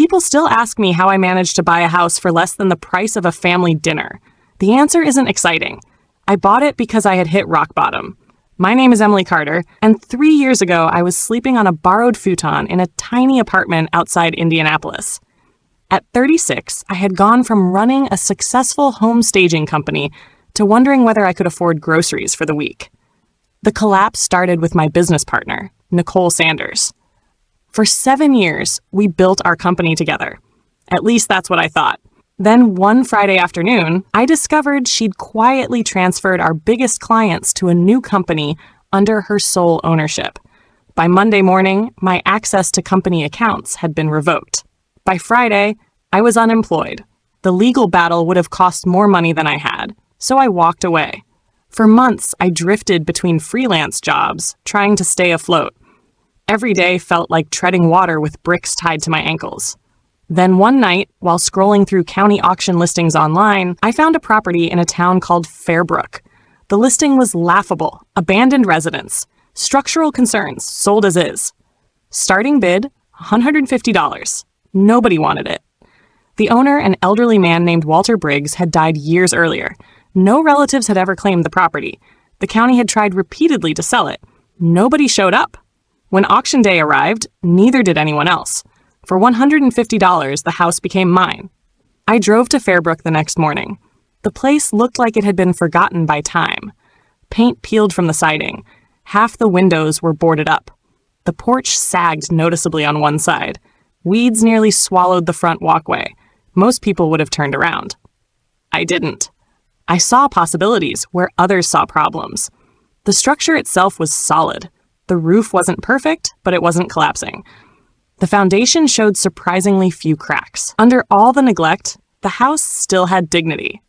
People still ask me how I managed to buy a house for less than the price of a family dinner. The answer isn't exciting. I bought it because I had hit rock bottom. My name is Emily Carter, and 3 years ago I was sleeping on a borrowed futon in a tiny apartment outside Indianapolis. At 36, I had gone from running a successful home staging company to wondering whether I could afford groceries for the week. The collapse started with my business partner, Nicole Sanders. For 7 years, we built our company together. At least that's what I thought. Then one Friday afternoon, I discovered she'd quietly transferred our biggest clients to a new company under her sole ownership. By Monday morning, my access to company accounts had been revoked. By Friday, I was unemployed. The legal battle would have cost more money than I had, so I walked away. For months, I drifted between freelance jobs, trying to stay afloat. Every day felt like treading water with bricks tied to my ankles. Then one night, while scrolling through county auction listings online, I found a property in a town called Fairbrook. The listing was laughable: abandoned residence, structural concerns, sold as is. Starting bid, $150. Nobody wanted it. The owner, an elderly man named Walter Briggs, had died years earlier. No relatives had ever claimed the property. The county had tried repeatedly to sell it. Nobody showed up. When auction day arrived, neither did anyone else. For $150, the house became mine. I drove to Fairbrook the next morning. The place looked like it had been forgotten by time. Paint peeled from the siding. Half the windows were boarded up. The porch sagged noticeably on one side. Weeds nearly swallowed the front walkway. Most people would have turned around. I didn't. I saw possibilities where others saw problems. The structure itself was solid. The roof wasn't perfect, but it wasn't collapsing. The foundation showed surprisingly few cracks. Under all the neglect, the house still had dignity.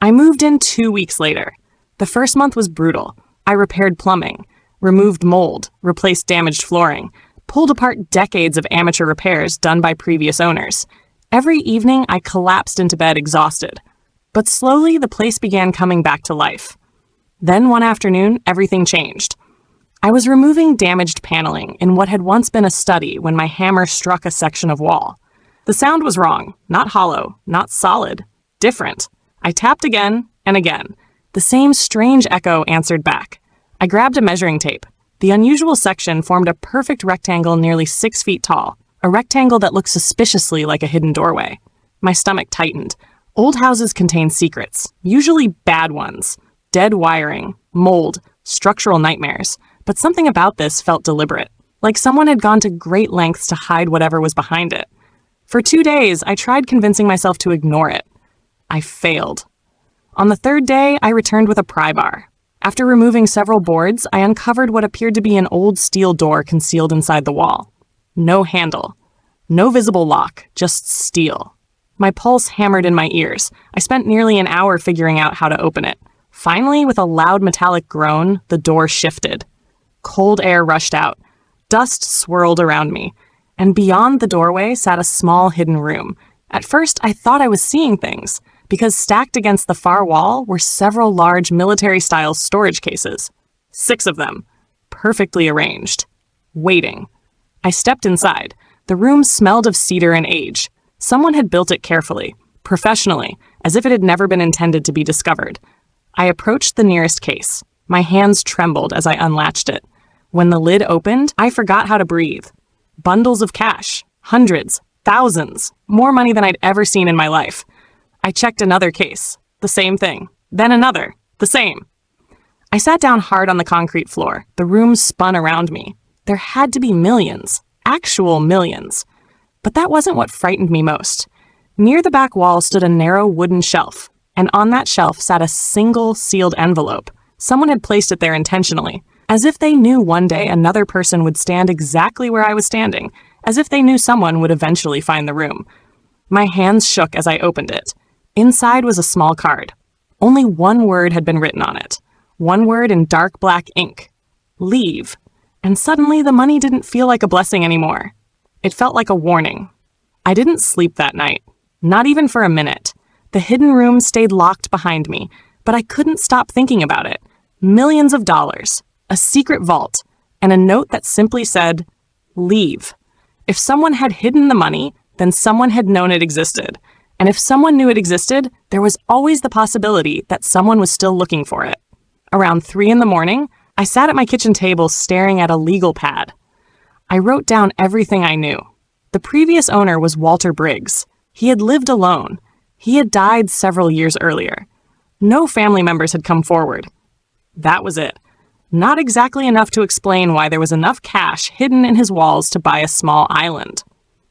I moved in 2 weeks later. The first month was brutal. I repaired plumbing, removed mold, replaced damaged flooring, pulled apart decades of amateur repairs done by previous owners. Every evening, I collapsed into bed exhausted. But slowly, the place began coming back to life. Then one afternoon, everything changed. I was removing damaged paneling in what had once been a study when my hammer struck a section of wall. The sound was wrong, not hollow, not solid, different. I tapped again and again. The same strange echo answered back. I grabbed a measuring tape. The unusual section formed a perfect rectangle nearly 6 feet tall, a rectangle that looked suspiciously like a hidden doorway. My stomach tightened. Old houses contain secrets, usually bad ones. Dead wiring, mold, structural nightmares. But something about this felt deliberate, like someone had gone to great lengths to hide whatever was behind it. For 2 days, I tried convincing myself to ignore it. I failed. On the third day, I returned with a pry bar. After removing several boards, I uncovered what appeared to be an old steel door concealed inside the wall. No handle. No visible lock, just steel. My pulse hammered in my ears. I spent nearly an hour figuring out how to open it. Finally, with a loud metallic groan, the door shifted. Cold air rushed out. Dust swirled around me. And beyond the doorway sat a small hidden room. At first, I thought I was seeing things, because stacked against the far wall were several large military-style storage cases. 6 of them, perfectly arranged. Waiting. I stepped inside. The room smelled of cedar and age. Someone had built it carefully, professionally, as if it had never been intended to be discovered. I approached the nearest case. My hands trembled as I unlatched it. When the lid opened, I forgot how to breathe. Bundles of cash, hundreds, thousands, more money than I'd ever seen in my life. I checked another case, the same thing. Then another, the same. I sat down hard on the concrete floor. The room spun around me. There had to be millions, actual millions. But that wasn't what frightened me most. Near the back wall stood a narrow wooden shelf, and on that shelf sat a single sealed envelope. Someone had placed it there intentionally. As if they knew one day another person would stand exactly where I was standing, as if they knew someone would eventually find the room. My hands shook as I opened it. Inside was a small card. Only one word had been written on it. One word in dark black ink. Leave. And suddenly the money didn't feel like a blessing anymore. It felt like a warning. I didn't sleep that night. Not even for a minute. The hidden room stayed locked behind me, but I couldn't stop thinking about it. Millions of dollars. A secret vault, and a note that simply said, leave. If someone had hidden the money, then someone had known it existed. And if someone knew it existed, there was always the possibility that someone was still looking for it. Around 3 in the morning, I sat at my kitchen table staring at a legal pad. I wrote down everything I knew. The previous owner was Walter Briggs. He had lived alone. He had died several years earlier. No family members had come forward. That was it. Not exactly enough to explain why there was enough cash hidden in his walls to buy a small island.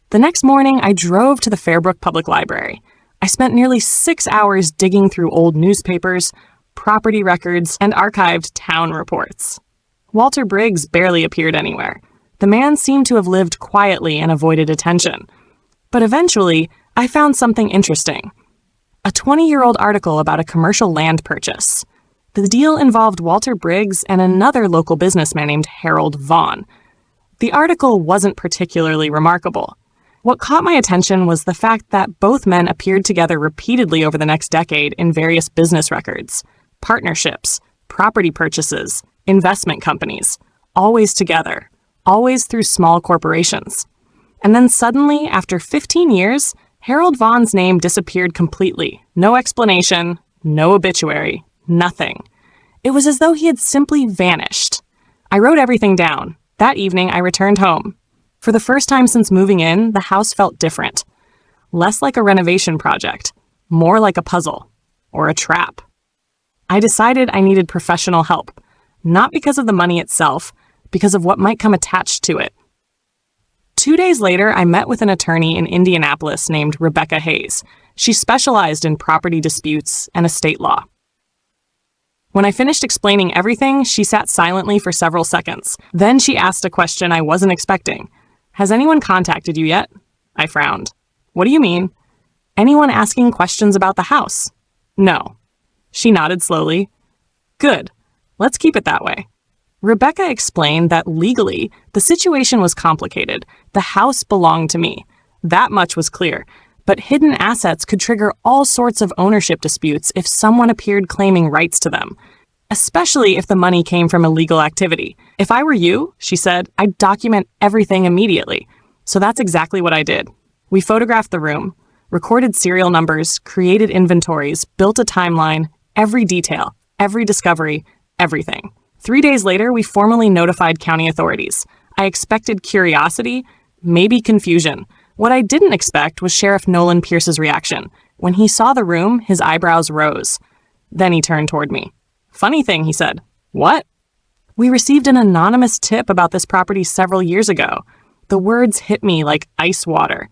The next morning, I drove to the Fairbrook Public Library. I spent nearly 6 hours digging through old newspapers, property records, and archived town reports. Walter Briggs barely appeared anywhere. The man seemed to have lived quietly and avoided attention. But eventually, I found something interesting. A 20-year-old article about a commercial land purchase. The deal involved Walter Briggs and another local businessman named Harold Vaughn. The article wasn't particularly remarkable. What caught my attention was the fact that both men appeared together repeatedly over the next decade in various business records, partnerships, property purchases, investment companies, always together, always through small corporations. And then suddenly, after 15 years, Harold Vaughn's name disappeared completely. No explanation, no obituary, nothing. It was as though he had simply vanished. I wrote everything down. That evening, I returned home. For the first time since moving in, the house felt different. Less like a renovation project, more like a puzzle, or a trap. I decided I needed professional help, not because of the money itself, because of what might come attached to it. 2 days later, I met with an attorney in Indianapolis named Rebecca Hayes. She specialized in property disputes and estate law. When I finished explaining everything, she sat silently for several seconds. Then she asked a question I wasn't expecting. "Has anyone contacted you yet?" I frowned. "What do you mean?" "Anyone asking questions about the house?" "No." She nodded slowly. "Good. Let's keep it that way." Rebecca explained that legally, the situation was complicated. The house belonged to me. That much was clear. But hidden assets could trigger all sorts of ownership disputes if someone appeared claiming rights to them, especially if the money came from illegal activity. "If I were you," she said, "I'd document everything immediately." So that's exactly what I did. We photographed the room, recorded serial numbers, created inventories, built a timeline, every detail, every discovery, everything. 3 days later, we formally notified county authorities. I expected curiosity, maybe confusion. What I didn't expect was Sheriff Nolan Pierce's reaction. When he saw the room, his eyebrows rose. Then he turned toward me. "Funny thing," he said. "What?" "We received an anonymous tip about this property several years ago." The words hit me like ice water.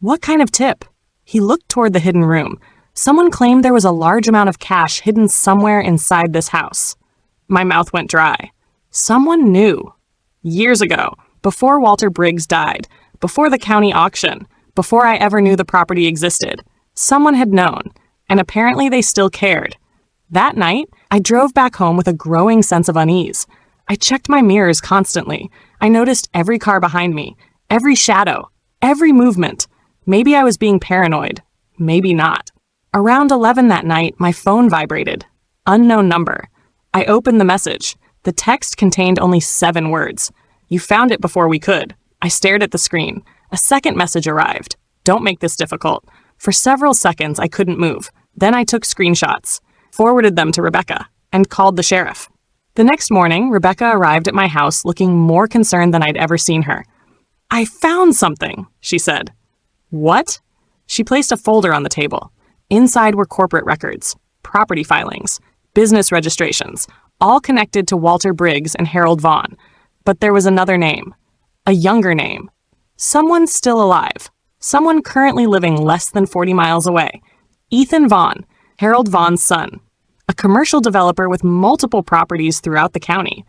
"What kind of tip?" He looked toward the hidden room. "Someone claimed there was a large amount of cash hidden somewhere inside this house." My mouth went dry. Someone knew. Years ago, before Walter Briggs died, before the county auction, before I ever knew the property existed, someone had known, and apparently they still cared. That night, I drove back home with a growing sense of unease. I checked my mirrors constantly. I noticed every car behind me, every shadow, every movement. Maybe I was being paranoid. Maybe not. Around 11 that night, my phone vibrated. Unknown number. I opened the message. The text contained only 7 words. "You found it before we could." I stared at the screen. A second message arrived. "Don't make this difficult." For several seconds, I couldn't move. Then I took screenshots, forwarded them to Rebecca, and called the sheriff. The next morning, Rebecca arrived at my house looking more concerned than I'd ever seen her. "I found something," she said. "What?" She placed a folder on the table. Inside were corporate records, property filings, business registrations, all connected to Walter Briggs and Harold Vaughn. But there was another name. A younger name. Someone still alive. Someone currently living less than 40 miles away. Ethan Vaughn, Harold Vaughn's son. A commercial developer with multiple properties throughout the county.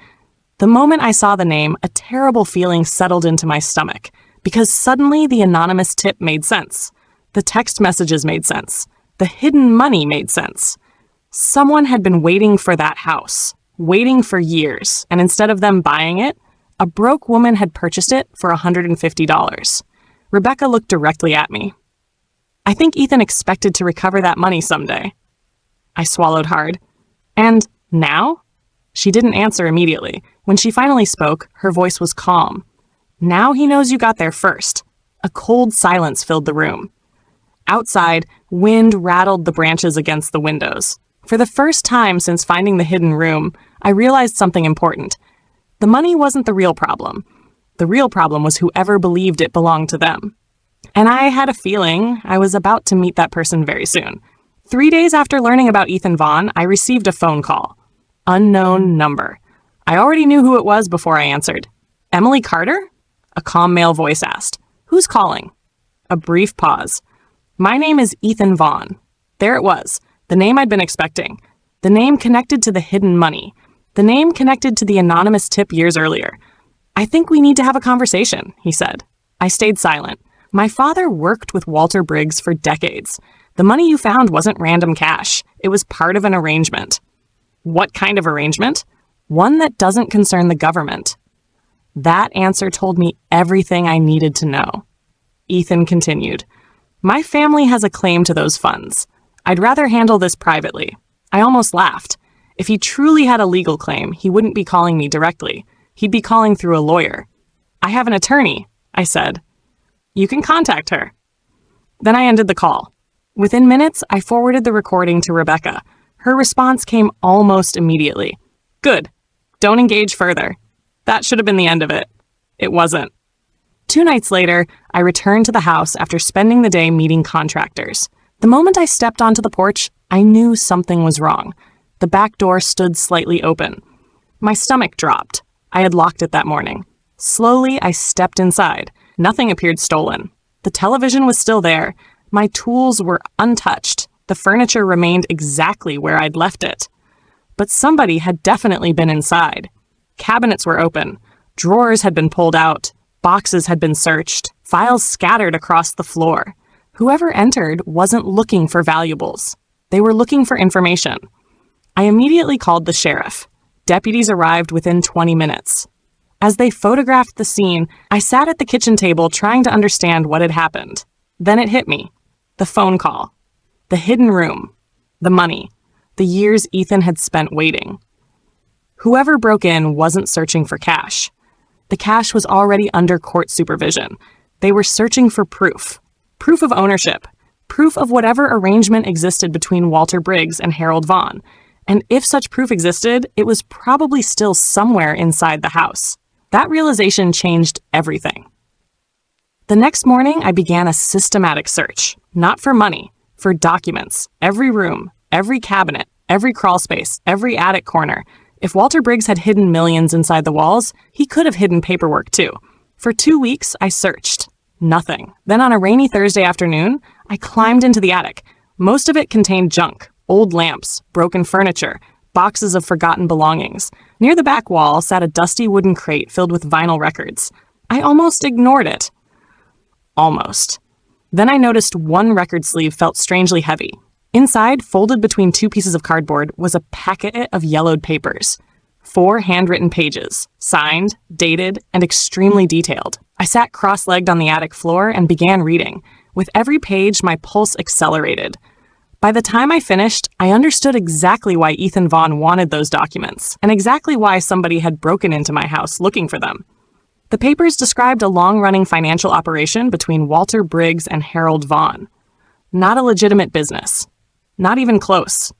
The moment I saw the name, a terrible feeling settled into my stomach, because suddenly the anonymous tip made sense. The text messages made sense. The hidden money made sense. Someone had been waiting for that house, waiting for years, and instead of them buying it, a broke woman had purchased it for $150. Rebecca looked directly at me. "I think Ethan expected to recover that money someday." I swallowed hard. "And now?" She didn't answer immediately. When she finally spoke, her voice was calm. "Now he knows you got there first. A cold silence filled the room. Outside, wind rattled the branches against the windows. For the first time since finding the hidden room, I realized something important. The money wasn't the real problem. The real problem was whoever believed it belonged to them. And I had a feeling I was about to meet that person very soon. 3 days after learning about Ethan Vaughn, I received a phone call. Unknown number. I already knew who it was before I answered. Emily Carter? A calm male voice asked. Who's calling? A brief pause. My name is Ethan Vaughn. There it was, the name I'd been expecting. The name connected to the hidden money. The name connected to the anonymous tip years earlier. I think we need to have a conversation, he said. I stayed silent. My father worked with Walter Briggs for decades. The money you found wasn't random cash. It was part of an arrangement. What kind of arrangement? One that doesn't concern the government. That answer told me everything I needed to know. Ethan continued. My family has a claim to those funds. I'd rather handle this privately. I almost laughed. If he truly had a legal claim, he wouldn't be calling me directly. He'd be calling through a lawyer. I have an attorney, I said. You can contact her. Then I ended the call. Within minutes, I forwarded the recording to Rebecca. Her response came almost immediately. Good. Don't engage further. That should have been the end of it. It wasn't. 2 nights later, I returned to the house after spending the day meeting contractors. The moment I stepped onto the porch, I knew something was wrong. The back door stood slightly open. My stomach dropped. I had locked it that morning. Slowly, I stepped inside. Nothing appeared stolen. The television was still there. My tools were untouched. The furniture remained exactly where I'd left it. But somebody had definitely been inside. Cabinets were open. Drawers had been pulled out. Boxes had been searched. Files scattered across the floor. Whoever entered wasn't looking for valuables. They were looking for information. I immediately called the sheriff. Deputies arrived within 20 minutes. As they photographed the scene, I sat at the kitchen table trying to understand what had happened. Then it hit me. The phone call. The hidden room. The money. The years Ethan had spent waiting. Whoever broke in wasn't searching for cash. The cash was already under court supervision. They were searching for proof. Proof of ownership. Proof of whatever arrangement existed between Walter Briggs and Harold Vaughn. And if such proof existed, it was probably still somewhere inside the house. That realization changed everything. The next morning, I began a systematic search. Not for money, for documents. Every room, every cabinet, every crawl space, every attic corner. If Walter Briggs had hidden millions inside the walls, he could have hidden paperwork too. For 2 weeks, I searched. Nothing. Then on a rainy Thursday afternoon, I climbed into the attic. Most of it contained junk, old lamps, broken furniture, boxes of forgotten belongings. Near the back wall sat a dusty wooden crate filled with vinyl records. I almost ignored it. Almost. Then I noticed one record sleeve felt strangely heavy. Inside, folded between 2 pieces of cardboard, was a packet of yellowed papers. 4 handwritten pages, signed, dated, and extremely detailed. I sat cross-legged on the attic floor and began reading. With every page, my pulse accelerated. By the time I finished, I understood exactly why Ethan Vaughn wanted those documents, and exactly why somebody had broken into my house looking for them. The papers described a long-running financial operation between Walter Briggs and Harold Vaughn. Not a legitimate business. Not even close.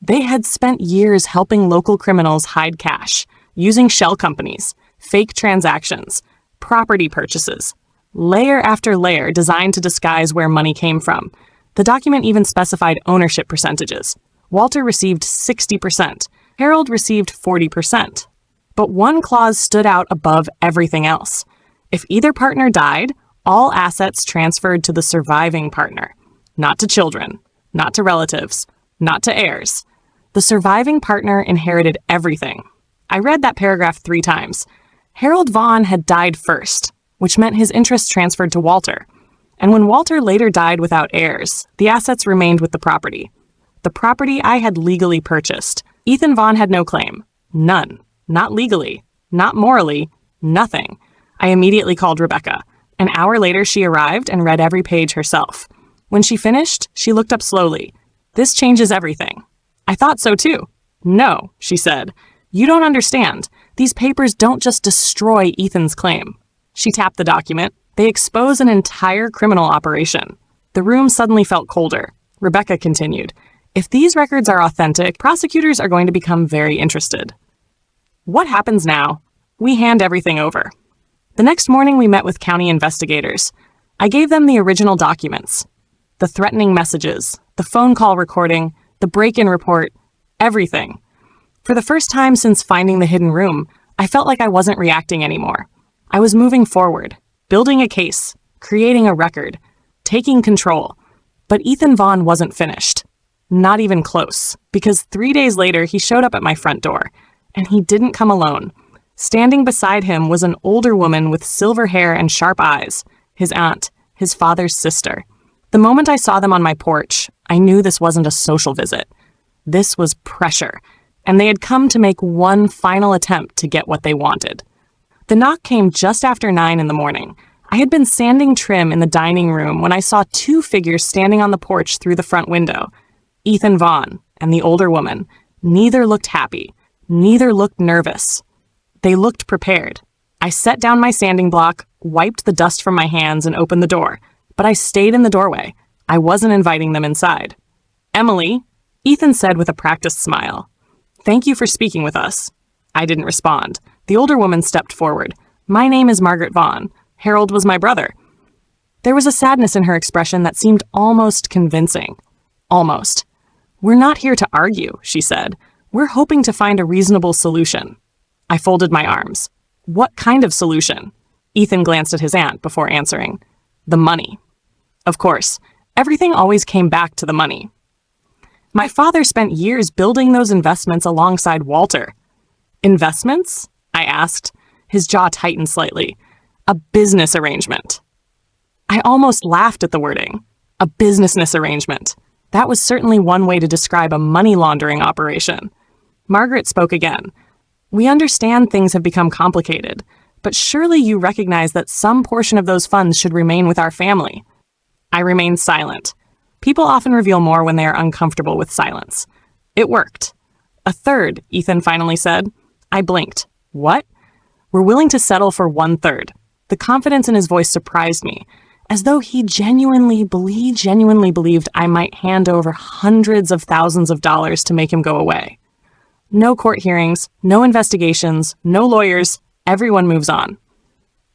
They had spent years helping local criminals hide cash, using shell companies, fake transactions, property purchases, layer after layer designed to disguise where money came from. The document even specified ownership percentages. Walter received 60%. Harold received 40%. But one clause stood out above everything else. If either partner died, all assets transferred to the surviving partner. Not to children, not to relatives, not to heirs. The surviving partner inherited everything. I read that paragraph 3 times. Harold Vaughn had died first, which meant his interests transferred to Walter. And when Walter later died without heirs, the assets remained with the property. The property I had legally purchased. Ethan Vaughn had no claim. None. Not legally. Not morally. Nothing. I immediately called Rebecca. An hour later, she arrived and read every page herself. When she finished, she looked up slowly. This changes everything. I thought so too. No, she said. You don't understand. These papers don't just destroy Ethan's claim. She tapped the document. They expose an entire criminal operation. The room suddenly felt colder. Rebecca continued, "If these records are authentic, prosecutors are going to become very interested." What happens now? We hand everything over. The next morning, we met with county investigators. I gave them the original documents, the threatening messages, the phone call recording, the break-in report, everything. For the first time since finding the hidden room, I felt like I wasn't reacting anymore. I was moving forward, building a case, creating a record, taking control. But Ethan Vaughn wasn't finished. Not even close, because 3 days later he showed up at my front door, and he didn't come alone. Standing beside him was an older woman with silver hair and sharp eyes, his aunt, his father's sister. The moment I saw them on my porch, I knew this wasn't a social visit. This was pressure, and they had come to make one final attempt to get what they wanted. The knock came just after 9 in the morning. I had been sanding trim in the dining room when I saw two figures standing on the porch through the front window. Ethan Vaughn and the older woman. Neither looked happy. Neither looked nervous. They looked prepared. I set down my sanding block, wiped the dust from my hands, and opened the door. But I stayed in the doorway. I wasn't inviting them inside. "Emily," Ethan said with a practiced smile. "Thank you for speaking with us." I didn't respond. The older woman stepped forward. "My name is Margaret Vaughn. Harold was my brother." There was a sadness in her expression that seemed almost convincing. Almost. "We're not here to argue," she said. "We're hoping to find a reasonable solution." I folded my arms. "What kind of solution?" Ethan glanced at his aunt before answering. "The money." Of course, everything always came back to the money. My father spent years building those investments alongside Walter. "Investments?" I asked. His jaw tightened slightly. "A business arrangement." I almost laughed at the wording. A business arrangement. That was certainly one way to describe a money laundering operation. Margaret spoke again. "We understand things have become complicated, but surely you recognize that some portion of those funds should remain with our family." I remained silent. People often reveal more when they are uncomfortable with silence. It worked. "A third," Ethan finally said. I blinked. "What?" "We're willing to settle for 1/3. The confidence in his voice surprised me, as though he genuinely believed I might hand over hundreds of thousands of dollars to make him go away. No court hearings, no investigations, no lawyers, everyone moves on.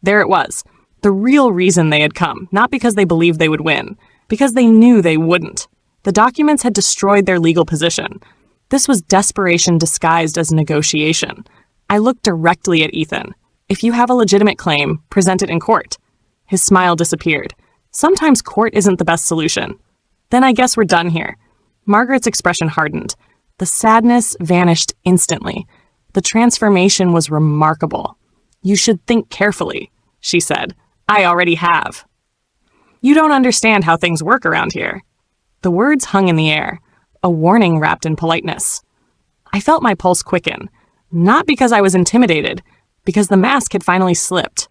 There it was, the real reason they had come, not because they believed they would win, because they knew they wouldn't. The documents had destroyed their legal position. This was desperation disguised as negotiation. I looked directly at Ethan. "If you have a legitimate claim, present it in court." His smile disappeared. "Sometimes court isn't the best solution." "Then I guess we're done here." Margaret's expression hardened. The sadness vanished instantly. The transformation was remarkable. "You should think carefully," she said. "I already have." "You don't understand how things work around here." The words hung in the air, a warning wrapped in politeness. I felt my pulse quicken, not because I was intimidated, because the mask had finally slipped.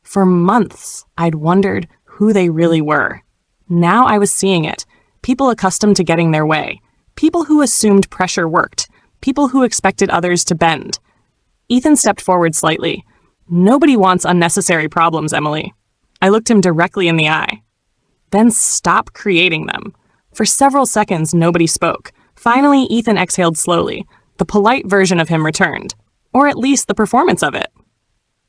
For months, I'd wondered who they really were. Now I was seeing it. People accustomed to getting their way. People who assumed pressure worked. People who expected others to bend. Ethan stepped forward slightly. "Nobody wants unnecessary problems, Emily." I looked him directly in the eye. "Then stop creating them." For several seconds, nobody spoke. Finally, Ethan exhaled slowly. The polite version of him returned. Or at least the performance of it.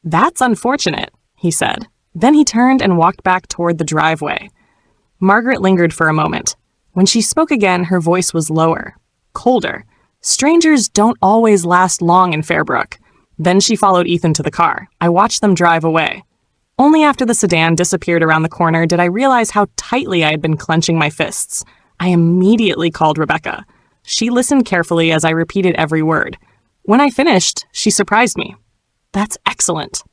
"That's unfortunate," he said. Then he turned and walked back toward the driveway. Margaret lingered for a moment. When she spoke again, her voice was lower, colder. Strangers don't always last long in Fairbrook. Then she followed Ethan to the car. I watched them drive away. Only after the sedan disappeared around the corner did I realize how tightly I had been clenching my fists. I immediately called Rebecca. She listened carefully as I repeated every word. When I finished, she surprised me. "That's excellent."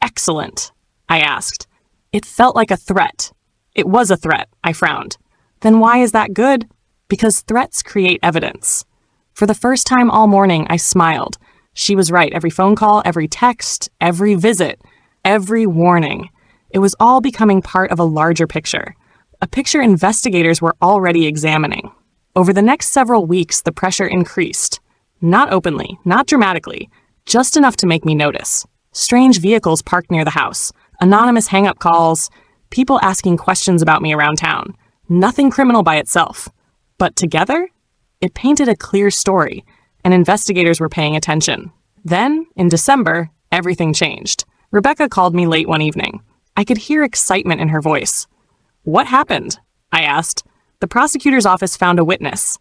"Excellent?" I asked. It felt like a threat. It was a threat, I frowned. "Then why is that good?" "Because threats create evidence." For the first time all morning, I smiled. She was right. Every phone call, every text, every visit, every warning. It was all becoming part of a larger picture. A picture investigators were already examining. Over the next several weeks, the pressure increased. Not openly, not dramatically, just enough to make me notice. Strange vehicles parked near the house. Anonymous hang-up calls, people asking questions about me around town. Nothing criminal by itself. But together, it painted a clear story, and investigators were paying attention. Then, in December, everything changed. Rebecca called me late one evening. I could hear excitement in her voice. "What happened?" I asked. "The prosecutor's office found a witness."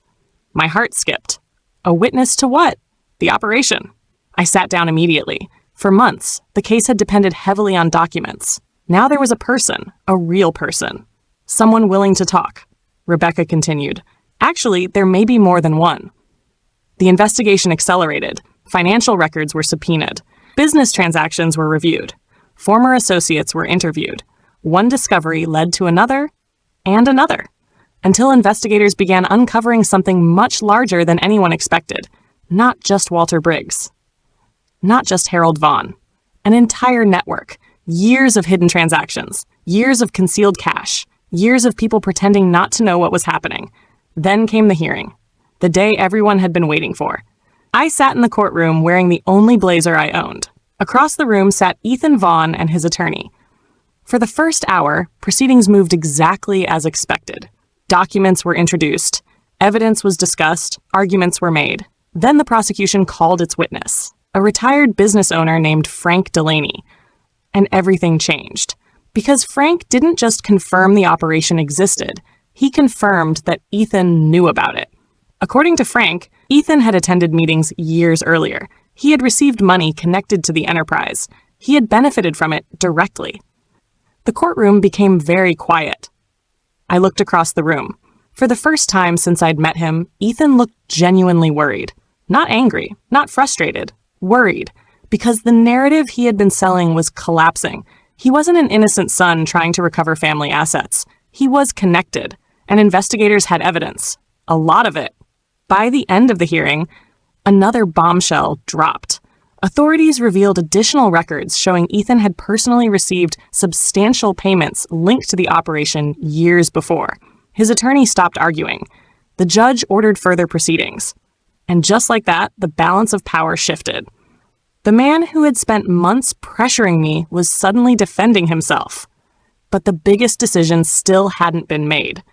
My heart skipped. A witness to what? The operation. I sat down immediately. For months, the case had depended heavily on documents. Now there was a person, a real person. Someone willing to talk. Rebecca continued. Actually, there may be more than one. The investigation accelerated. Financial records were subpoenaed. Business transactions were reviewed. Former associates were interviewed. One discovery led to another and another, until investigators began uncovering something much larger than anyone expected. Not just Walter Briggs. Not just Harold Vaughn. An entire network. Years of hidden transactions. Years of concealed cash. Years of people pretending not to know what was happening. Then came the hearing. The day everyone had been waiting for. I sat in the courtroom wearing the only blazer I owned. Across the room sat Ethan Vaughn and his attorney. For the first hour, proceedings moved exactly as expected. Documents were introduced. Evidence was discussed. Arguments were made. Then the prosecution called its witness, a retired business owner named Frank Delaney. And everything changed. Because Frank didn't just confirm the operation existed, he confirmed that Ethan knew about it. According to Frank, Ethan had attended meetings years earlier. He had received money connected to the enterprise. He had benefited from it directly. The courtroom became very quiet. I looked across the room. For the first time since I'd met him, Ethan looked genuinely worried. Not angry, not frustrated, worried, because the narrative he had been selling was collapsing. He wasn't an innocent son trying to recover family assets. He was connected, and investigators had evidence. A lot of it. By the end of the hearing, another bombshell dropped. Authorities revealed additional records showing Ethan had personally received substantial payments linked to the operation years before. His attorney stopped arguing. The judge ordered further proceedings. And just like that, the balance of power shifted. The man who had spent months pressuring me was suddenly defending himself. But the biggest decision still hadn't been made.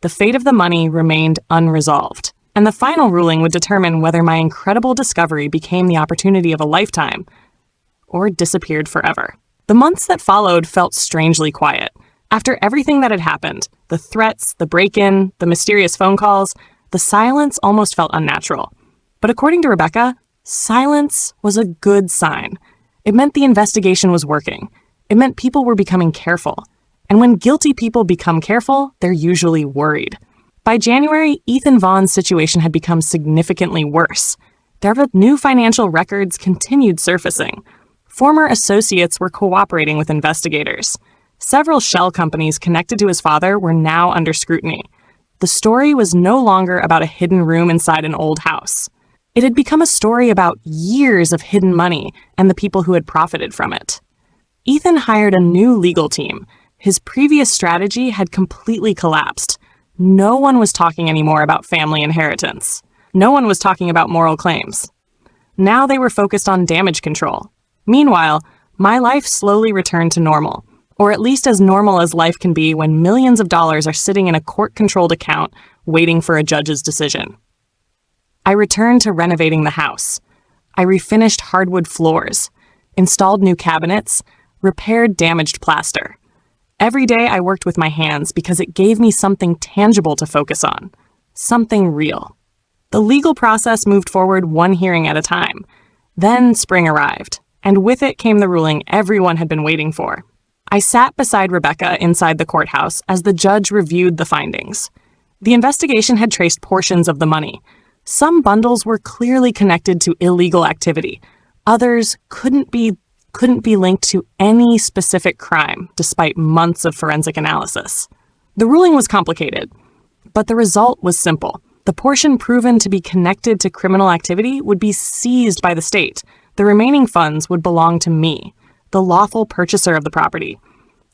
The fate of the money remained unresolved, and the final ruling would determine whether my incredible discovery became the opportunity of a lifetime or disappeared forever. The months that followed felt strangely quiet. After everything that had happened, the threats, the break-in, the mysterious phone calls, the silence almost felt unnatural. But according to Rebecca, silence was a good sign. It meant the investigation was working. It meant people were becoming careful. And when guilty people become careful, they're usually worried. By January, Ethan Vaughn's situation had become significantly worse. Their new financial records continued surfacing. Former associates were cooperating with investigators. Several shell companies connected to his father were now under scrutiny. The story was no longer about a hidden room inside an old house. It had become a story about years of hidden money and the people who had profited from it. Ethan hired a new legal team. His previous strategy had completely collapsed. No one was talking anymore about family inheritance. No one was talking about moral claims. Now they were focused on damage control. Meanwhile, my life slowly returned to normal, or at least as normal as life can be when millions of dollars are sitting in a court-controlled account waiting for a judge's decision. I returned to renovating the house. I refinished hardwood floors, installed new cabinets, repaired damaged plaster. Every day I worked with my hands because it gave me something tangible to focus on, something real. The legal process moved forward one hearing at a time. Then spring arrived, and with it came the ruling everyone had been waiting for. I sat beside Rebecca inside the courthouse as the judge reviewed the findings. The investigation had traced portions of the money. Some bundles were clearly connected to illegal activity. Others couldn't be linked to any specific crime, despite months of forensic analysis. The ruling was complicated, but the result was simple. The portion proven to be connected to criminal activity would be seized by the state. The remaining funds would belong to me, the lawful purchaser of the property.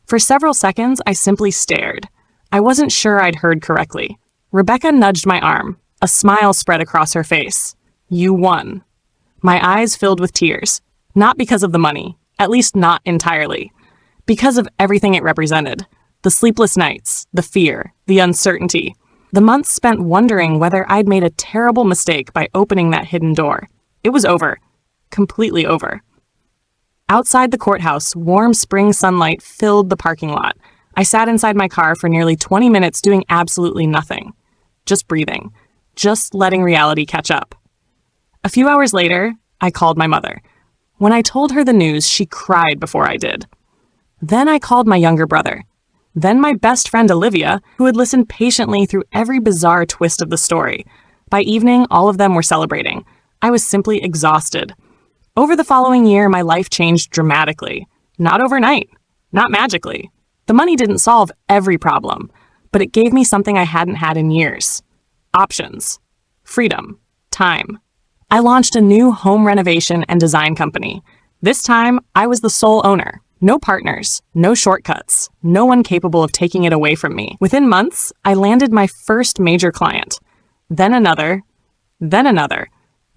For several seconds, I simply stared. I wasn't sure I'd heard correctly. Rebecca nudged my arm. A smile spread across her face. You won. My eyes filled with tears. Not because of the money, at least not entirely. because of everything it represented. The sleepless nights, the fear, the uncertainty. The months spent wondering whether I'd made a terrible mistake by opening that hidden door. It was over. Completely over. Outside the courthouse, warm spring sunlight filled the parking lot. I sat inside my car for nearly 20 minutes doing absolutely nothing. Just breathing. Just letting reality catch up. A few hours later, I called my mother. When I told her the news, she cried before I did. Then I called my younger brother. Then my best friend Olivia, who had listened patiently through every bizarre twist of the story. By evening, all of them were celebrating. I was simply exhausted. Over the following year, my life changed dramatically. Not overnight. Not magically. The money didn't solve every problem, but it gave me something I hadn't had in years. Options. Freedom. Time. I launched a new home renovation and design company. This time, I was the sole owner. No partners, no shortcuts, no one capable of taking it away from me. Within months, I landed my first major client. Then another. Then another.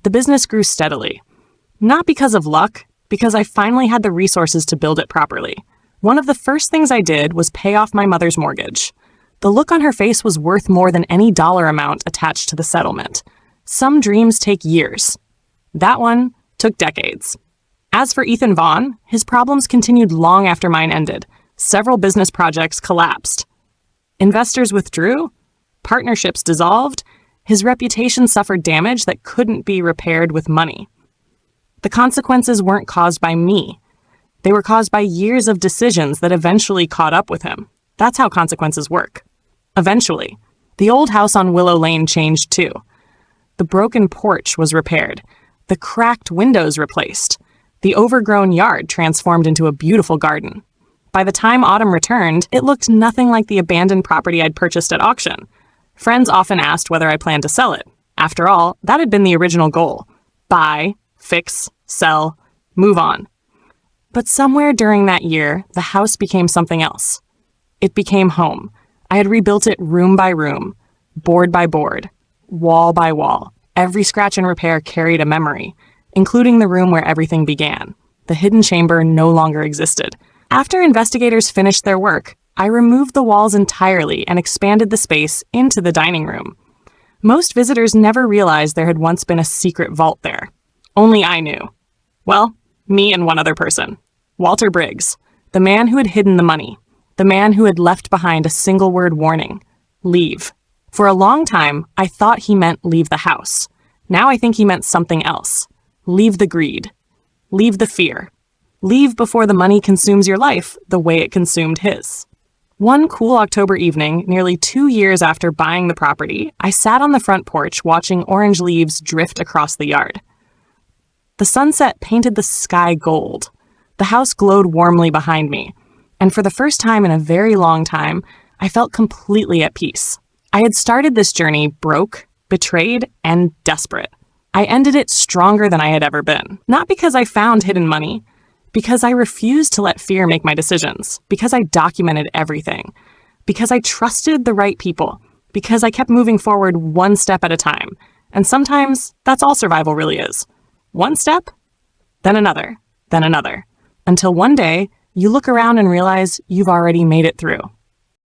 The business grew steadily. Not because of luck, because I finally had the resources to build it properly. One of the first things I did was pay off my mother's mortgage. The look on her face was worth more than any dollar amount attached to the settlement. Some dreams take years. That one took decades. As for Ethan Vaughn, his problems continued long after mine ended. Several business projects collapsed. Investors withdrew. Partnerships dissolved. His reputation suffered damage that couldn't be repaired with money. The consequences weren't caused by me. They were caused by years of decisions that eventually caught up with him. That's how consequences work. Eventually. The old house on Willow Lane changed too. The broken porch was repaired. The cracked windows replaced. The overgrown yard transformed into a beautiful garden. By the time autumn returned, it looked nothing like the abandoned property I'd purchased at auction. Friends often asked whether I planned to sell it. After all, that had been the original goal. Buy, fix, sell, move on. But somewhere during that year, the house became something else. It became home. I had rebuilt it room by room, board by board, wall by wall. Every scratch and repair carried a memory, including the room where everything began. The hidden chamber no longer existed. After investigators finished their work, I removed the walls entirely and expanded the space into the dining room. Most visitors never realized there had once been a secret vault there. Only I knew. Well, me and one other person. Walter Briggs, the man who had hidden the money. The man who had left behind a single word warning. Leave. For a long time, I thought he meant leave the house. Now I think he meant something else. Leave the greed. Leave the fear. Leave before the money consumes your life the way it consumed his. One cool October evening, nearly 2 years after buying the property, I sat on the front porch watching orange leaves drift across the yard. The sunset painted the sky gold. The house glowed warmly behind me, and for the first time in a very long time, I felt completely at peace. I had started this journey broke, betrayed, and desperate. I ended it stronger than I had ever been. Not because I found hidden money, because I refused to let fear make my decisions, because I documented everything, because I trusted the right people, because I kept moving forward one step at a time. And sometimes that's all survival really is. One step, then another, until one day you look around and realize you've already made it through.